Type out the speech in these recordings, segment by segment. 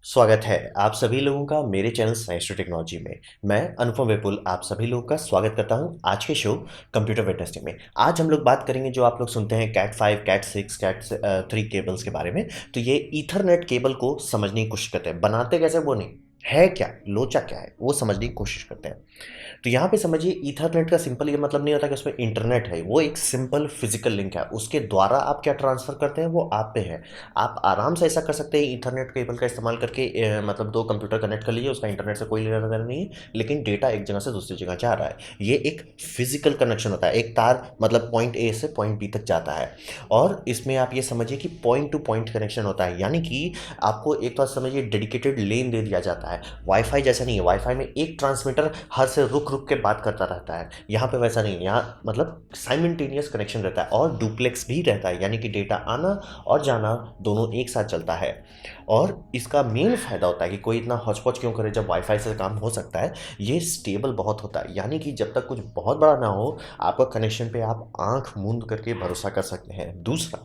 स्वागत है आप सभी लोगों का मेरे चैनल साइंस टू टेक्नोलॉजी में। मैं अनुपम विपुल आप सभी लोगों का स्वागत करता हूं आज के शो कंप्यूटर विद टेस्टिंग में। आज हम लोग बात करेंगे जो आप लोग सुनते हैं कैट 5 कैट 6 कैट 3 केबल्स के बारे में। तो ये ईथरनेट केबल को समझने की कोशिश करते हैं, बनाते कैसे वो नहीं है, क्या लोचा क्या है वो समझने की कोशिश करते हैं। तो यहाँ पे समझिए ईथरनेट का सिंपल ये मतलब नहीं होता कि उसमें इंटरनेट है, वो एक सिंपल फिजिकल लिंक है, उसके द्वारा आप क्या ट्रांसफर करते हैं वो आप पे है। आप आराम से ऐसा कर सकते हैं ईथरनेट केबल का इस्तेमाल करके मतलब दो कंप्यूटर कनेक्ट कर लीजिए, उसका इंटरनेट से कोई लेना देना नहीं है, लेकिन डेटा एक जगह से दूसरी जगह जा रहा है। ये एक फिजिकल कनेक्शन होता है, एक तार मतलब पॉइंट ए से पॉइंट बी तक जाता है। और इसमें आप ये समझिए कि पॉइंट टू पॉइंट कनेक्शन होता है, यानी कि आपको एक तो समझिए डेडिकेटेड लेन दे दिया जाता है। वाईफाई जैसा नहीं है, वाईफाई में एक ट्रांसमीटर हर से रुक रुक के बात करता रहता है, यहाँ पे वैसा नहीं है। यहाँ मतलब साइमल्टेनियस कनेक्शन रहता है और डुप्लेक्स भी रहता है, यानी कि डेटा आना और जाना दोनों एक साथ चलता है। और इसका मेन फायदा होता है कि कोई इतना हौच-पौच क्यों करे जब वाईफाई से काम हो सकता है। ये स्टेबल बहुत होता है, यानी कि जब तक कुछ बहुत बड़ा ना हो आपका कनेक्शन पे आप आंख मूंद करके भरोसा कर सकते हैं। दूसरा,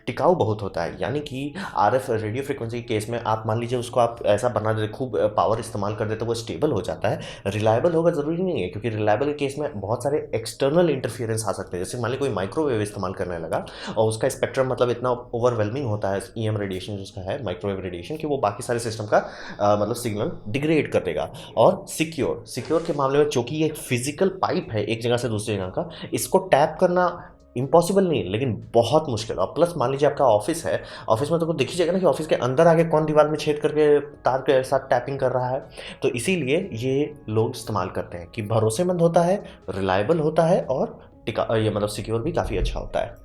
टिकाऊ बहुत होता है, यानी कि आरएफ रेडियो फ्रिक्वेंसी के केस में आप मान लीजिए उसको आप ऐसा बना देते, खूब पावर इस्तेमाल कर देते तो वो स्टेबल हो जाता है। रिलायबल होगा ज़रूरी नहीं है, क्योंकि रिलायबल के केस में बहुत सारे एक्सटर्नल इंटरफियरेंस आ सकते हैं। जैसे मान लीजिए कोई माइक्रोवेव इस्तेमाल करने लगा और उसका स्पेक्ट्रम मतलब इतना ओवरवेलमिंग होता है ईएम रेडिएशन जिसका है, माइक्रोवेव रेडिएशन, कि वो बाकी सारे सिस्टम का मतलब सिग्नल डिग्रेड कर देगा। और सिक्योर के मामले में चूंकि ये फिजिकल पाइप है एक जगह से दूसरी जगह का, इसको टैप करना इम्पॉसिबल नहीं है लेकिन बहुत मुश्किल। और प्लस मान लीजिए आपका ऑफिस है, ऑफिस में तो को दिख ही जाएगा ना कि ऑफिस के अंदर आगे कौन दीवार में छेद करके तार के साथ टैपिंग कर रहा है। तो इसीलिए ये लोग इस्तेमाल करते हैं कि भरोसेमंद होता है, रिलायबल होता है और टिका ये मतलब सिक्योर भी काफ़ी अच्छा होता है।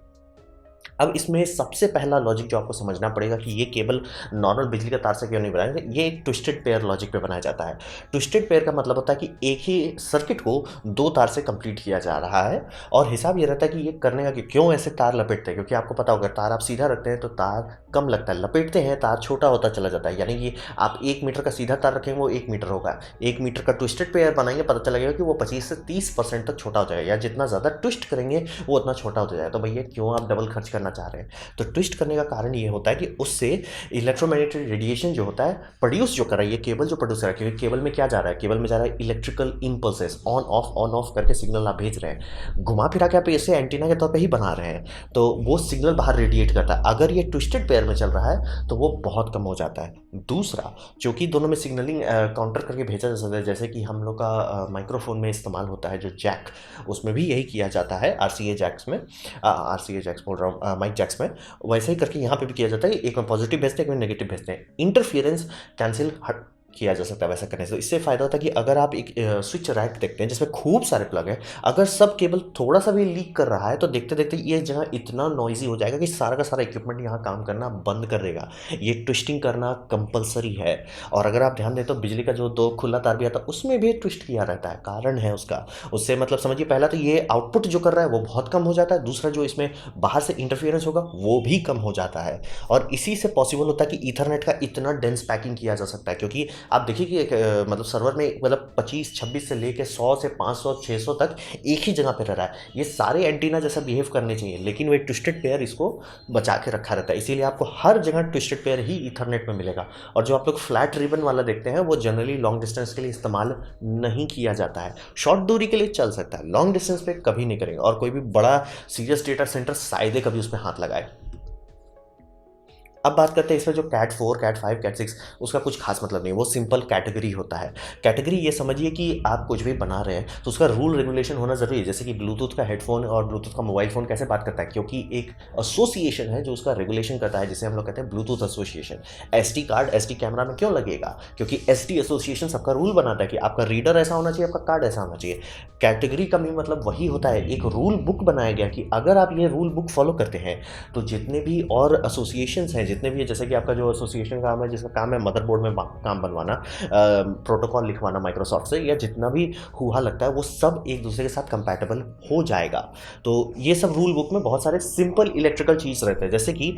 अब इसमें सबसे पहला लॉजिक जो आपको समझना पड़ेगा कि ये केबल नॉर्मल बिजली का तार से क्यों नहीं बनाया जाता, ये एक ट्विस्टेड पेयर लॉजिक पे बनाया जाता है। ट्विस्टेड पेयर का मतलब होता है कि एक ही सर्किट को दो तार से कंप्लीट किया जा रहा है। और हिसाब ये रहता है कि ये करने का कि क्यों ऐसे तार लपेटते हैं, क्योंकि आपको पता होगा तार आप सीधा रखते हैं तो तार कम लगता है, लपेटते हैं तार छोटा होता चला जाता है। यानी कि आप 1 मीटर का सीधा तार रखेंगे वो 1 मीटर होगा, 1 मीटर का ट्विस्टेड पेयर बनाएंगे पता चलेगा कि वो 25 से 30% तक छोटा हो जाएगा, या जितना ज़्यादा ट्विस्ट करेंगे वो उतना छोटा हो जाएगा। तो भैया क्यों आप डबल खर्च करना चाह रहे हैं। तो ट्विस्ट करने का कारण ये होता है कि उससे इलेक्ट्रोमैग्नेटिक रेडिएशन जो होता है प्रोड्यूस जो कर रहा है ये केबल, जो प्रोड्यूस कर रहा है, क्योंकि केबल में क्या जा रहा है, केबल में जा रहा है इलेक्ट्रिकल इंपल्सेस, ऑन ऑफ करके सिग्नल आप भेज रहे हैं, घुमा फिरा के आप इसे एंटीना के तौर पे ही बना रहे हैं, तो वो सिग्नल बाहर रेडिएट करता है। अगर ये ट्विस्टेड पेयर में चल रहा है तो वो बहुत कम हो जाता है। दूसरा, चूंकि दोनों में सिग्नलिंग काउंटर करके भेजा जा सकता है, जैसे कि हम लोग का माइक्रोफोन में इस्तेमाल होता है जो जैक, उसमें भी यही किया जाता है आरसीए जैक्स में, आरसीए जैक्स बोल रहा हूँ, माइक जैक्स में। वैसे ही करके यहाँ पे भी किया जाता है, एक में पॉजिटिव भेजते हैं एक में नेगेटिव भेजते हैं, इंटरफियरेंस कैंसिल किया जा सकता है वैसा करने से। तो इससे फायदा होता है कि अगर आप एक स्विच रैक देखते हैं जिसमें खूब सारे प्लग हैं, अगर सब केबल थोड़ा सा भी लीक कर रहा है तो देखते देखते ये जगह इतना नॉइजी हो जाएगा कि सारा का सारा इक्विपमेंट यहाँ काम करना बंद कर देगा। ये ट्विस्टिंग करना कंपलसरी है। और अगर आप ध्यान दें तो बिजली का जो दो खुला तार भी आता है उसमें भी ट्विस्ट किया रहता है, कारण है उसका। उससे मतलब समझिए पहला तो ये आउटपुट जो कर रहा है वो बहुत कम हो जाता है, दूसरा जो इसमें बाहर से इंटरफियरेंस होगा वो भी कम हो जाता है। और इसी से पॉसिबल होता है कि ईथरनेट का इतना डेंस पैकिंग किया जा सकता है, क्योंकि आप देखिए कि एक मतलब सर्वर में मतलब 25-26 से लेके 100 से 500 600 तक एक ही जगह पे रह रहा है। ये सारे एंटीना जैसा बिहेव करने चाहिए, लेकिन वो एक ट्विस्टेड पेयर इसको बचा के रखा रहता है, इसीलिए आपको हर जगह ट्विस्टेड पेयर ही ईथरनेट में मिलेगा। और जो आप लोग फ्लैट रिबन वाला देखते हैं वो जनरली लॉन्ग डिस्टेंस के लिए इस्तेमाल नहीं किया जाता है। शॉर्ट दूरी के लिए चल सकता है, लॉन्ग डिस्टेंस पे कभी नहीं करेंगे, और कोई भी बड़ा सीरियस डेटा सेंटर शायद ही कभी उस पर हाथ लगाए। अब बात करते हैं इसमें जो कैट 4 कैट 5 कैट 6, उसका कुछ खास मतलब नहीं, वो सिंपल कैटेगरी होता है। कैटेगरी ये समझिए कि आप कुछ भी बना रहे हैं तो उसका रूल रेगुलेशन होना ज़रूरी है। जैसे कि ब्लूटूथ का हेडफोन और ब्लूटूथ का मोबाइल फ़ोन कैसे बात करता है, क्योंकि एक एसोसिएशन है जो उसका रेगुलेशन करता है, जिसे हम लोग कहते हैं Bluetooth association. SD card SD camera में क्यों लगेगा, क्योंकि एसडी एसोसिएशन सबका रूल बनाता है कि आपका रीडर ऐसा होना चाहिए, आपका कार्ड ऐसा होना चाहिए। कैटेगरी का भी मतलब वही होता है, एक रूल बुक बनाया गया कि अगर आप ये रूल बुक फॉलो करते हैं तो जितने भी और एसोसिएशंस हैं, जितने भी, जैसे कि आपका जो एसोसिएशन काम है जिसका काम है मदरबोर्ड में काम बनवाना, प्रोटोकॉल लिखवाना माइक्रोसॉफ्ट से, या जितना भी हुआ लगता है वो सब एक दूसरे के साथ कंपैटिबल हो जाएगा। तो ये सब रूल बुक में बहुत सारे सिंपल इलेक्ट्रिकल चीज़ रहते हैं, जैसे कि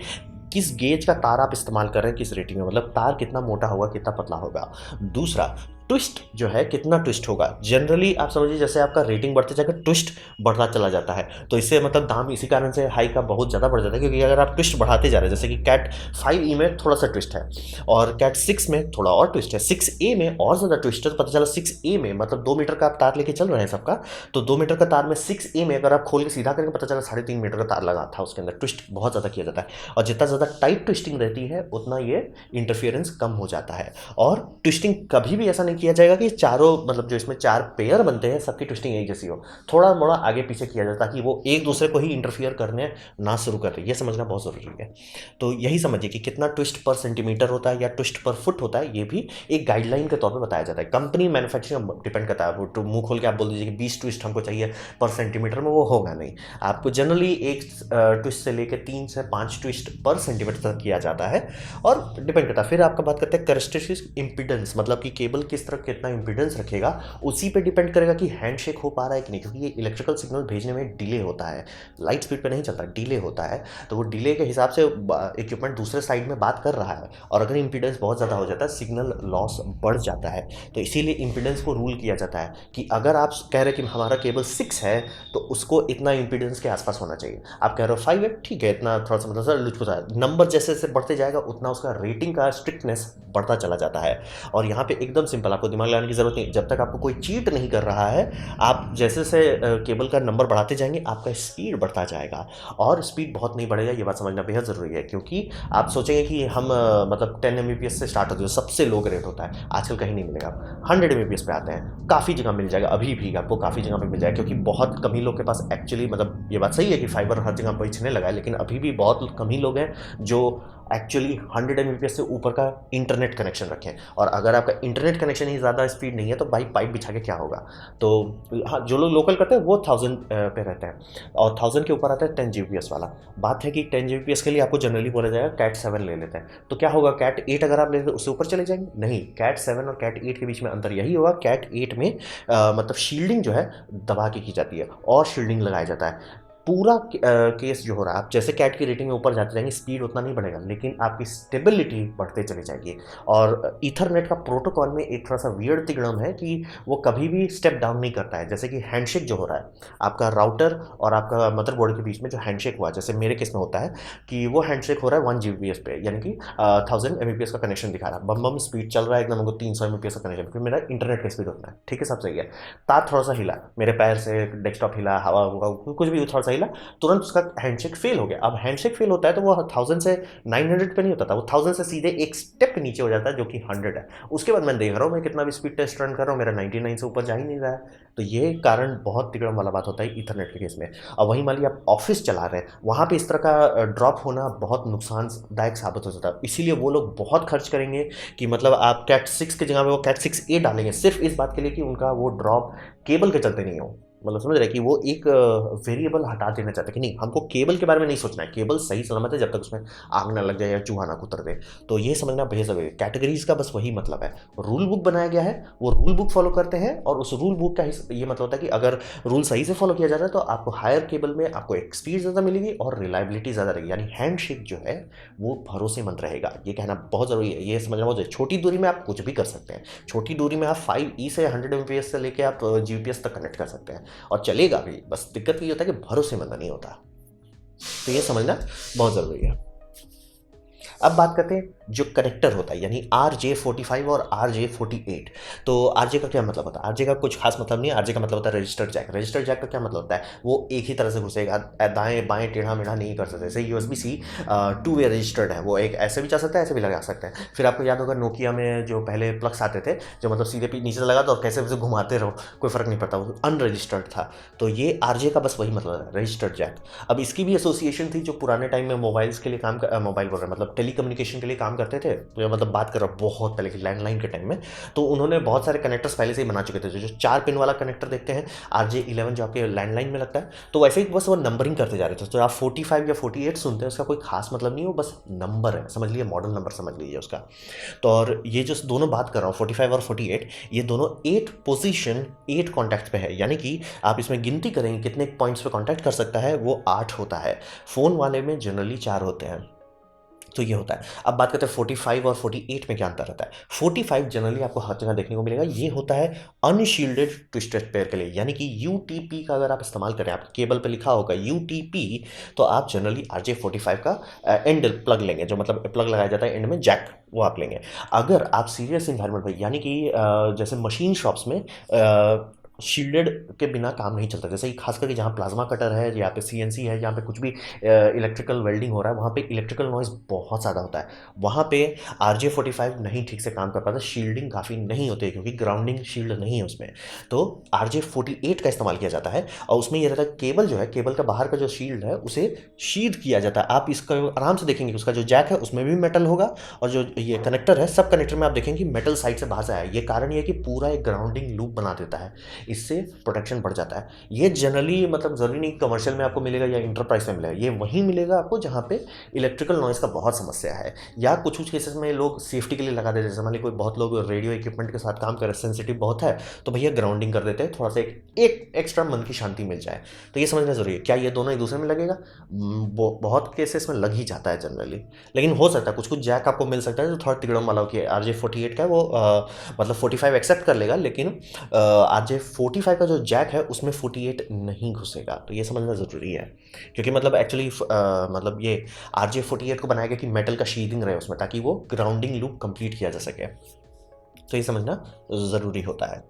किस गेज का तार आप इस्तेमाल कर रहे हैं, किस रेटिंग में, मतलब तार कितना मोटा होगा कितना पतला होगा। दूसरा, ट्विस्ट जो है कितना ट्विस्ट होगा, जनरली आप समझिए जैसे आपका रेटिंग बढ़ते जाएगा ट्विस्ट बढ़ता चला जाता है, तो इससे मतलब दाम इसी कारण से हाई का बहुत ज़्यादा बढ़ जाता है, क्योंकि अगर आप ट्विस्ट बढ़ाते जा रहे हैं, जैसे कि कैट 5e में थोड़ा सा ट्विस्ट है और कैट 6 में थोड़ा और ट्विस्ट है, 6a में और ज़्यादा ट्विस्ट है, तो पता चला 6a में मतलब 2 मीटर का आप तार लेके चल रहे हैं सबका, तो 2 मीटर का तार में 6a में अगर आप खोल के सीधा करेंगे पता चला 3.5 मीटर का तार लगा था उसके अंदर, ट्विस्ट बहुत ज़्यादा किया जाता है, और जितना ज़्यादा टाइट ट्विस्टिंग रहती है उतना ये इंटरफियरेंस कम हो जाता है। और ट्विस्टिंग कभी भी ऐसा नहीं किया जाएगा कि चारों मतलब जो इसमें 4 पेयर बनते हैं सबकी ट्विस्टिंग एक जैसी हो, थोड़ा मोड़ा आगे पीछे किया जाता है कि वो एक दूसरे को ही इंटरफियर करने ना शुरू कर रही है, ये समझना बहुत ज़रूरी है। तो यही समझिए कि कितना ट्विस्ट पर सेंटीमीटर होता है या ट्विस्ट पर फुट होता है, ये भी एक गाइडलाइन के तौर पर बताया जाता है, कंपनी मैन्युफैक्चरिंग डिपेंड करता है। वो मुंह खोल के आप बोल दीजिए कि 20 ट्विस्ट हमको चाहिए पर सेंटीमीटर में, वो होगा नहीं। आपको जनरली एक ट्विस्ट से लेकर 3 से 5 ट्विस्ट पर सेंटीमीटर तक किया जाता है और डिपेंड करता है। फिर आपका बात करते हैं कैरेक्टरिस्टिक इंपीडेंस, मतलब कि केबल किस तरह कितना इंपीडेंस रखेगा, उसी पे डिपेंड करेगा कि हैंडशेक हो पा रहा है कि नहीं, क्योंकि ये इलेक्ट्रिकल सिग्नल भेजने में डिले होता है, लाइट स्पीड पे नहीं चलता, डिले होता है, तो वो डिले के हिसाब से इक्विपमेंट दूसरे साइड में बात कर रहा है, और अगर इंपीडेंस बहुत ज़्यादा हो जाता है सिग्नल लॉस बढ़ जाता है। तो इसीलिए इंपीडेंस को रूल किया जाता है कि अगर आप कह रहे हैं कि हमारा केबल 6 है तो उसको इतना इंपीडेंस के आसपास होना चाहिए, आप कह रहे हो 5 है, ठीक है, इतना थोड़ा सा मतलब लुचपुचा है, नंबर जैसे जैसे बढ़ते जाएगा उतना उसका रेटिंग का स्ट्रिक्टनेस बढ़ता चला जाता है। और यहाँ पे एकदम सिंपल, आपको दिमाग लगाने की जरूरत नहीं, जब तक आपको कोई चीट नहीं कर रहा है, आप जैसे से केबल का नंबर बढ़ाते जाएंगे आपका स्पीड बढ़ता जाएगा, और स्पीड बहुत नहीं बढ़ेगा, ये बात समझना बेहद ज़रूरी है, क्योंकि आप सोचेंगे कि हम मतलब 10 Mbps से स्टार्ट होते हैं, सबसे लो रेट होता है, आजकल कहीं नहीं मिलेगा, 100 Mbps पे आते हैं, काफ़ी जगह मिल जाएगा, अभी भी आपको काफ़ी जगह पे मिल जाएगा, क्योंकि बहुत कम ही लोग के पास एक्चुअली, मतलब ये बात सही है कि फाइबर हर जगह बेचने लगा है, लेकिन अभी भी बहुत कम ही लोग हैं जो एक्चुअली 100 Mbps से ऊपर का इंटरनेट कनेक्शन रखें। और अगर आपका इंटरनेट कनेक्शन ही ज़्यादा स्पीड नहीं है तो भाई पाइप बिछा के क्या होगा। तो हाँ, जो लोग लोकल करते हैं वो 1000 पे रहते हैं, और 1000 के ऊपर आता है 10 Gbps वाला। बात है कि 10 Gbps के लिए आपको जनरली बोला जाएगा कैट 7 ले लेते हैं, तो क्या होगा, कैट 8 अगर आप लेते हैं उससे ऊपर चले जाएंगे, नहीं, कैट 7 और कैट 8 के बीच में अंतर यही होगा, कैट 8 में मतलब शील्डिंग जो है दबा के की जाती है और शील्डिंग लगाया जाता है। पूरा केस जो हो रहा है, आप जैसे कैट की रेटिंग में ऊपर जाते जाएंगे स्पीड उतना नहीं बढ़ेगा, लेकिन आपकी स्टेबिलिटी बढ़ते चली जाएगी। और ईथरनेट का प्रोटोकॉल में एक थोड़ा सा वियर्ड तिगड़म है कि वो कभी भी स्टेप डाउन नहीं करता है, जैसे कि हैंडशेक जो हो रहा है आपका राउटर और आपका मदरबोर्ड के बीच में जो हैंडशेक हुआ, जैसे मेरे केस में होता है कि वो हैंडशेक हो रहा है 1 Gbps पे, यानी कि 1000 Mbps का कनेक्शन दिखा रहा है, बम बम स्पीड चल रहा है एकदम, हमको 300 Mbps का कनेक्शन, फिर मेरा इंटरनेट का स्पीड होता है, ठीक है, सब सही है, तार थोड़ा सा हिला, मेरे पैर से डेस्कटॉप हिला, हवा हुआ, कुछ भी थोड़ा सा हिला, तुरंत उसका हैंडशेक फेल हो गया। अब हैंडशेक फेल होता है तो वो 1000 से 900 पे नहीं होता था, वो 1000 से सीधे एक स्टेप नीचे हो जाता है जो कि 100 है। उसके बाद मैं देख रहा हूँ मैं कितना भी स्पीड टेस्ट रन कर रहा हूँ, मेरा 99 से ऊपर जा ही नहीं रहा है। तो ये कारण बहुत तिगड़म वाला बात होता है ईथरनेट के केस में। और वहीं मान लिया आप ऑफिस चला रहे हैं, वहाँ पे इस तरह का ड्रॉप होना बहुत नुकसानदायक साबित हो सकता है, इसीलिए वो लोग बहुत खर्च करेंगे कि मतलब आप कैट 6 की जगह पे वो कैट 6A डालेंगे, सिर्फ इस बात के लिए कि उनका वो ड्रॉप केबल के चलते नहीं हो, मतलब समझ रहे हैं कि वो एक वेरिएबल हटा देना चाहते हैं कि नहीं, हमको केबल के बारे में नहीं सोचना है, केबल सही सलामत है जब तक उसमें आग ना लग जाए या चूहा ना कुतर दे। तो ये समझना बेहद ज़रूरी है। कैटेगरीज का बस वही मतलब है, रूल बुक बनाया गया है, वो रूल बुक फॉलो करते हैं, और उस रूल बुक का ये मतलब होता है कि अगर रूल सही से फॉलो किया जा रहा है तो आपको हायर केबल में आपको एक स्पीड ज़्यादा मिलेगी और रिलायबिलिटी ज़्यादा रहेगी, यानी हैंडशेक जो है वो भरोसेमंद रहेगा। ये कहना बहुत ज़रूरी है, ये समझना बहुत जरूरी है। छोटी दूरी में आप कुछ भी कर सकते हैं, छोटी दूरी में आप 5E से 100 Mbps से लेकर आप Gbps तक कनेक्ट कर सकते हैं और चलेगा भी, बस दिक्कत ये होता है कि भरोसेमंद नहीं होता। तो ये समझना बहुत जरूरी है। अब बात करते हैं जो कनेक्टर होता है, यानी RJ45 और RJ48। तो RJ का क्या मतलब होता है, RJ का कुछ खास मतलब नहीं है, RJ का मतलब होता है रजिस्टर्ड जैक। रजिस्टर्ड जैक का क्या मतलब होता है, वो एक ही तरह से घुसेगा, दाएं बाएं टेढ़ा मेढ़ा नहीं कर सकते। जैसे USB-C 2 वे रजिस्टर्ड है, वो एक ऐसे भी जा सकता है, ऐसे भी लगा सकते हैं। फिर आपको याद होगा नोकिया में जो पहले प्लग्स आते थे, जो मतलब सीधे नीचे लगा दो और कैसे वैसे घुमाते रहो, कोई फर्क नहीं पड़ता, वो अनरजिस्टर्ड था। तो ये RJ का बस वही मतलब है, रजिस्टर्ड जैक। अब इसकी भी एसोसिएशन थी जो पुराने टाइम में मोबाइल्स के लिए काम मोबाइल बोल रहे मतलब टेलीकम्युनिकेशन के लिए काम करते थे, तो मतलब बात कर रहा हूँ बहुत पहले की लैंडलाइन के टाइम में, तो उन्होंने बहुत सारे कनेक्टर्स पहले से ही बना चुके थे। जो 4 पिन वाला कनेक्टर देखते हैं RJ11 जो आपके लैंडलाइन में लगता है, तो वैसे ही बस वो नंबरिंग करते जा रहे थे। तो आप 45 या 48 सुनते हैं, उसका कोई खास मतलब नहीं हो, बस नंबर है, समझ लीजिए मॉडल नंबर समझ लीजिए उसका। तो और ये जो दोनों बात कर रहा हूँ 45 और 48, ये दोनों 8 पोजीशन 8 कॉन्टैक्ट पे है, यानी कि आप इसमें गिनती करेंगे कितने पॉइंट्स पे कॉन्टैक्ट कर सकता है, वो 8 होता है। फ़ोन वाले में जनरली 4 होते हैं, तो ये होता है। अब बात करते हैं 45 और 48 में क्या अंतर रहता है। 45 जनरली आपको हर जगह देखने को मिलेगा, ये होता है अनशील्डेड ट्विस्टेड पेयर के लिए, यानी कि यूटीपी का अगर आप इस्तेमाल करें, आपके केबल पे लिखा होगा यूटीपी, तो आप जनरली RJ45 का एंड प्लग लेंगे, जो मतलब प्लग लगाया जाता है एंड में, जैक, वो आप लेंगे। अगर आप सीरियस इन्वायरमेंट में, यानी कि जैसे मशीन शॉप्स में शील्डेड के बिना काम नहीं चलता, जैसे कि खास करके जहाँ प्लाज्मा कटर है, यहाँ पे सीएनसी है, जहाँ पे कुछ भी इलेक्ट्रिकल वेल्डिंग हो रहा है, वहाँ पे इलेक्ट्रिकल नॉइज़ बहुत ज़्यादा होता है। वहाँ पे RJ45 नहीं ठीक से काम कर पाता, शील्डिंग काफ़ी नहीं होती है, क्योंकि ग्राउंडिंग शील्ड नहीं है उसमें। तो RJ48 का इस्तेमाल किया जाता है, और उसमें ये रहता है केबल जो है, केबल का बाहर का जो शील्ड है उसे शीद किया जाता है। आप इसका आराम से देखेंगे, उसका जो जैक है उसमें भी मेटल होगा, और जो ये कनेक्टर है, सब कनेक्टर में आप देखेंगे मेटल साइड से बाहर से आया है। ये कारण ये है कि पूरा एक ग्राउंडिंग लूप बना देता है, इससे प्रोटेक्शन बढ़ जाता है। ये जनरली मतलब ज़रूरी नहीं कमर्शियल में आपको मिलेगा या इंटरप्राइज में मिलेगा, ये वहीं मिलेगा आपको जहाँ पे इलेक्ट्रिकल नॉइज़ का बहुत समस्या है, या कुछ कुछ केसेस में लोग सेफ्टी के लिए लगा देते हैं। जैसे मान लीजिए कोई बहुत लोग रेडियो इक्विपमेंट के साथ काम कर रहे हैं, सेंसिटिव बहुत है, तो भैया ग्राउंडिंग कर देते हैं, थोड़ा सा एक एक्स्ट्रा मन की शांति मिल जाए। तो ये समझना ज़रूरी है, क्या ये दोनों एक दूसरे में लगेगा? बहुत केसेस में लग ही जाता है जनरली, लेकिन हो सकता है कुछ कुछ जैक आपको मिल सकता है जो थोड़ा तिगड़म वाला हो, कि RJ48 का है वो मतलब 45 एक्सेप्ट कर लेगा, लेकिन RJ45 का जो जैक है उसमें 48 नहीं घुसेगा। तो ये समझना ज़रूरी है, क्योंकि मतलब एक्चुअली मतलब ये RJ48 को बनाया गया कि मेटल का शीदिंग रहे उसमें, ताकि वो ग्राउंडिंग लूप कंप्लीट किया जा सके। तो ये समझना ज़रूरी होता है।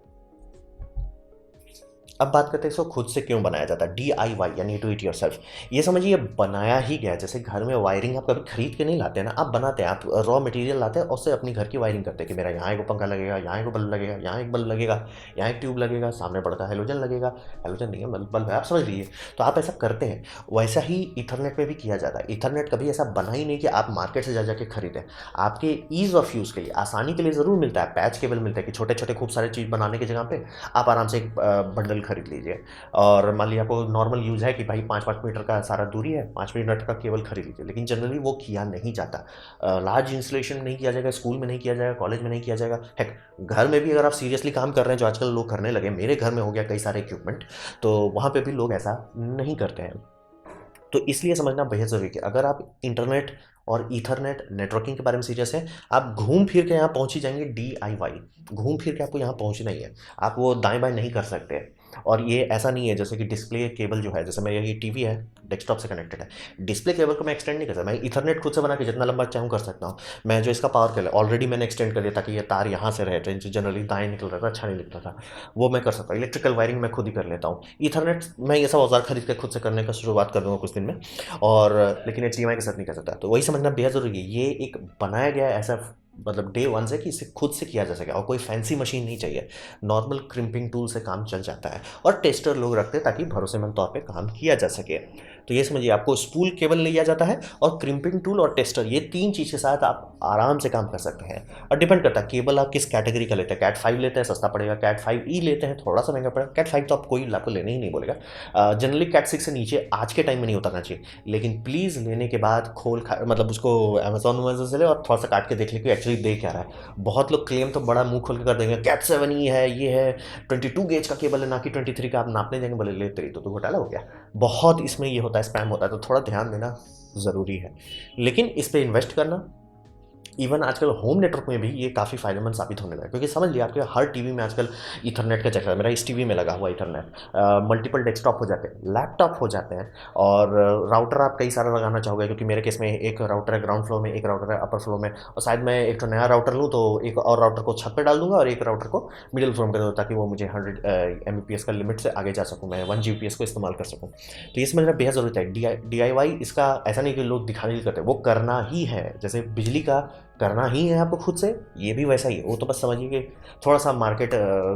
अब बात करते हैं इसको खुद से क्यों बनाया जाता है, DIY यानी डू इट योरसेल्फ। ये समझिए बनाया ही गया है, जैसे घर में वायरिंग आप कभी खरीद के नहीं लाते हैं ना, आप बनाते हैं, आप रॉ मटेरियल लाते हैं और उससे अपनी घर की वायरिंग करते हैं कि मेरा यहाँ एक पंखा लगेगा, यहाँ एक बल्ब लगेगा, यहाँ एक बल्ब लगेगा, यहाँ एक ट्यूब लगेगा, सामने बड़ा हेलोजन लगेगा, हेलोजन नहीं है बल्ब है, आप समझ लीजिए। तो आप ऐसा करते हैं। वैसा ही ईथरनेट में भी किया जाता है। ईथरनेट कभी ऐसा बना ही नहीं कि आप मार्केट से जा जाके खरीदें, आपके ईज़ ऑफ यूज़ के लिए, आसानी के लिए ज़रूर मिलता है, पैच केबल मिलता है कि छोटे छोटे खूब सारे चीज़ बनाने की जगह पे आप आराम से एक बंडल खरीद लीजिए। और मान लिया आपको नॉर्मल यूज़ है कि भाई 5-5 मीटर का सारा दूरी है, 5 मीटर का केबल खरीद लीजिए, लेकिन जनरली वो किया नहीं जाता। लार्ज इंस्टॉलेशन नहीं किया जाएगा, स्कूल में नहीं किया जाएगा, कॉलेज में नहीं किया जाएगा, हेक घर में भी अगर आप सीरियसली काम कर रहे हैं, जो आजकल लोग करने लगे, मेरे घर में हो गया कई सारे इक्विपमेंट, तो वहाँ पे भी लोग ऐसा नहीं करते हैं। तो इसलिए समझना बेहद ज़रूरी है कि अगर आप इंटरनेट और ईथरनेट नेटवर्किंग के बारे में सीरियस है, आप घूम फिर के यहाँ पहुँच ही जाएंगे। DIY, घूम फिर के आपको यहाँ पहुँचना ही है, आप वो दाएं बाएं नहीं कर सकते। और ये ऐसा नहीं है जैसे कि डिस्प्ले केबल जो है, जैसे मेरा ये टीवी है, डेस्कटॉप से कनेक्टेड है, डिस्प्ले केबल को मैं एक्सटेंड नहीं कर सकता। मैं ईथरनेट खुद से बना के जितना लंबा चाहूँ कर सकता हूँ। मैं जो इसका पावर केबल ऑलरेडी मैंने एक्सटेंड कर दिया ताकि ये तार यहाँ से रहे, जो जनरली दाएं निकल रहा था, अच्छा नहीं दिखता था, वो मैं कर सकता हूँ। इलेक्ट्रिकल वायरिंग मैं खुद ही कर लेता हूँ। ईथरनेट मैं ये सब औजार खरीद के खुद से करने का शुरुआत कर दूँगा कुछ दिन में, और लेकिन HDMI के साथ नहीं कर सकता। तो वही समझना बेहद ज़रूरी है, ये एक बनाया गया ऐसा मतलब डे वन से कि इसे खुद से किया जा सके, और कोई फैंसी मशीन नहीं चाहिए, नॉर्मल क्रिम्पिंग टूल से काम चल जाता है। और टेस्टर लोग रखते हैं ताकि भरोसेमंद तौर पे काम किया जा सके। तो ये समझिए, आपको स्पूल केबल लिया जाता है, और क्रिम्पिंग टूल और टेस्टर, ये 3 चीज़ के साथ आप आराम से काम कर सकते हैं। और डिपेंड करता है केबल आप किस कैटेगरी का लेते हैं। कैट 5 लेते हैं सस्ता पड़ेगा, कैट 5E लेते हैं थोड़ा सा महंगा पड़ेगा। कैट 5 तो आप कोई आपको लेने ही नहीं बोलेगा। जनरली कैट 6 से नीचे आज के टाइम में नहीं उतरना चाहिए, लेकिन प्लीज़ लेने के बाद मतलब उसको अमेजोन से ले और थोड़ा सा काट के देख ले कि एक्चुअली दे क्या रहा है। बहुत लोग क्लेम तो बड़ा मुंह खोल के कर देंगे, कैट 7E है, ये है 22 गेज का केबल है ना कि 23 का, आप नापने जाएंगे बोले ले तेरी तो घोटाला हो गया। बहुत इसमें ये होता है, स्पैम होता है, तो थोड़ा ध्यान देना ज़रूरी है। लेकिन इस पे इन्वेस्ट करना, इवन आजकल होम नेटवर्क में भी ये काफ़ी फायदेमंद साबित होने लगा है, क्योंकि समझ लिया आपके हर टीवी में आजकल ईथरनेट का चक्कर है। मेरा इस टीवी में लगा हुआ ईथरनेट, मल्टीपल डेस्कटॉप हो जाते हैं, लैपटॉप हो जाते हैं, और राउटर आप कई सारा लगाना चाहोगे, क्योंकि मेरे केस में एक राउटर है ग्राउंड फ्लोर में, एक राउटर है अपर फ्लोर में, और शायद मैं एक तो नया राउटर लूँ तो एक और राउटर को छत पर डाल दूंगा और एक राउटर को मिडिल फ्लोर में कर दूँ, ताकि वो मुझे 100 Mbps का लिमिट से आगे जा सकूँ, मैं 1 Gbps को इस्तेमाल कर सकूँ। तो ये समझना बेहद ज़रूरत है। DIY इसका ऐसा नहीं कि लोग दिखाने के लिए करते हैं, वो करना ही है। जैसे बिजली का करना ही है आपको खुद से, ये भी वैसा ही है। वो तो बस समझिए कि थोड़ा सा मार्केट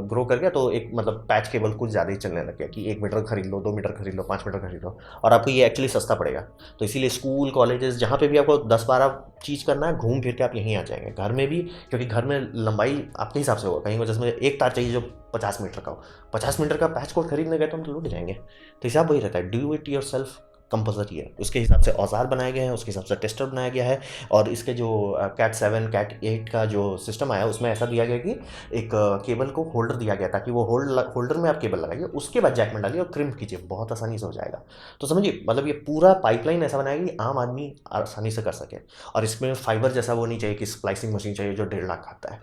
ग्रो कर गया, तो एक मतलब पैच केबल कुछ ज़्यादा ही चलने लग गया कि 1 मीटर खरीद लो, 2 मीटर खरीद लो, 5 मीटर खरीद लो, और आपको ये एक्चुअली सस्ता पड़ेगा। तो इसीलिए स्कूल कॉलेजेस जहाँ पे भी आपको 10-12 चीज़ करना है, घूम फिर के आप यहीं आ जाएंगे। घर में भी, क्योंकि घर में लंबाई आपके हिसाब से होगा, कहीं वजह से एक तार चाहिए जो 50 मीटर का हो, 50 मीटर का पैच कोड खरीदने गए तो हम तो लूट जाएंगे। तो हिसाब वही रहता है, do it yourself, composer ही है, उसके हिसाब से औजार बनाए गए हैं, उसके हिसाब से टेस्टर बनाया गया है। और इसके जो कैट 7 कैट 8 का जो सिस्टम आया उसमें ऐसा दिया गया कि एक केबल को होल्डर दिया गया ताकि वो होल्डर में आप केबल लगाइए, उसके बाद जैक में डालिए और क्रिम्प कीजिए, बहुत आसानी से हो जाएगा। तो समझिए मतलब ये पूरा पाइपलाइन ऐसा बनाया कि आम आदमी आसानी से कर सके। और इसमें फाइबर जैसा वो नहीं चाहिए कि स्प्लाइसिंग मशीन चाहिए जो 1.5 लाख खाता है।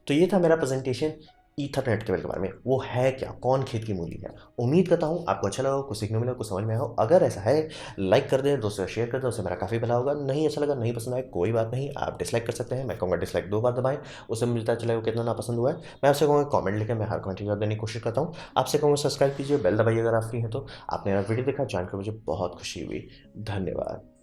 तो ये था मेरा प्रेजेंटेशन ईथरनेट केबल के बारे में। वो है क्या, कौन खेत की मूली है। उम्मीद करता हूँ आपको अच्छा लगा हो, कुछ सीखने मिला, कुछ समझ में आया हो। अगर ऐसा है लाइक कर दें, दोस्तों से शेयर कर दें, उससे मेरा काफ़ी भला होगा। नहीं अच्छा लगा, नहीं पसंद आया, कोई बात नहीं, आप डिसलाइक कर सकते हैं। मैं कहूँगा डिसलाइक 2 बार दबाएं, उससे मिलता चलेगा कितना नापसंद हुआ है। मैं आपसे कहूँगा कमेंट लिखें, मैं हर कमेंट का जवाब देने की कोशिश करता हूँ। आपसे कहूँगा सब्सक्राइब कीजिए, बेल दबाइए अगर आप फ्री हैं तो। आपने मेरा वीडियो देखा, जानकर मुझे बहुत खुशी हुई। धन्यवाद।